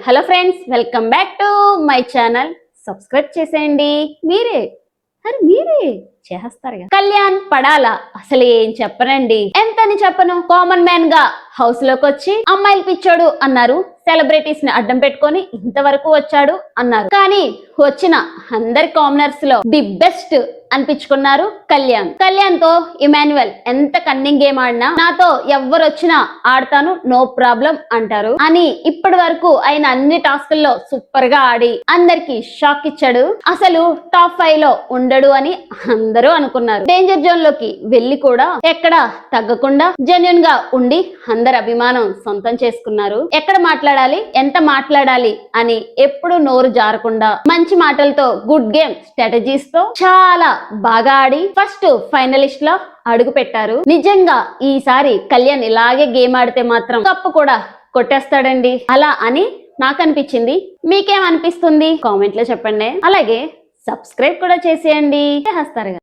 Hello friends, welcome back to my channel. Subscribe చేసేయండి. మీరే చేస్తారుగా. కళ్యాణ్ పడాల అసలు ఏం చెప్పనండి. ఎంతని చెప్పను. కామన్ మ్యాన్ గా హౌస్ లోకి వచ్చి అమ్మాయిలు పిచ్చాడు అన్నారు. సెలబ్రిటీస్ ని అడ్డం పెట్టుకొని ఇంతవరకు వచ్చాడు అన్నారు. కానీ వచ్చిన అందరి కామనర్స్ లో ది బెస్ట్ అనిపించుకున్నారు కళ్యాణ్ తో ఇమాన్యువల్ ఎంత కన్నింగ్ గేమ్ ఆడినా నాతో ఎవ్వరు వచ్చినా ఆడతాను, నో ప్రాబ్లం అంటారు అని ఇప్పటి వరకు ఆయన అన్ని టాస్కుల్లో సూపర్ గా ఆడి అందరికి షాక్ ఇచ్చాడు. అసలు టాప్ 5 లో ఉండడు అని అందరూ అనుకున్నారు. డేంజర్ జోన్ లోకి వెళ్లి కూడా ఎక్కడ తగ్గకుండా జెన్యున్ గా ఉండి అందరి అభిమానం సొంతం చేసుకున్నారు. ఎక్కడ మాట్లాడాలి, ఎంత మాట్లాడాలి అని ఎప్పుడు నోరు జారకుండా మంచి మాటలతో, గుడ్ గేమ్ స్ట్రాటజీస్ తో చాలా బాగా ఆడి ఫస్ట్ ఫైనలిస్ట్ లో అడుగు పెట్టారు. నిజంగా ఈసారి కళ్యాణ్ ఇలాగే గేమ్ ఆడితే మాత్రం కప్పు కూడా కొట్టేస్తాడండి అలా అని నాకు అనిపించింది. మీకేమనిపిస్తుంది కామెంట్ లో చెప్పండి. అలాగే సబ్స్క్రైబ్ కూడా చేసేయండి. చేస్తారుగా.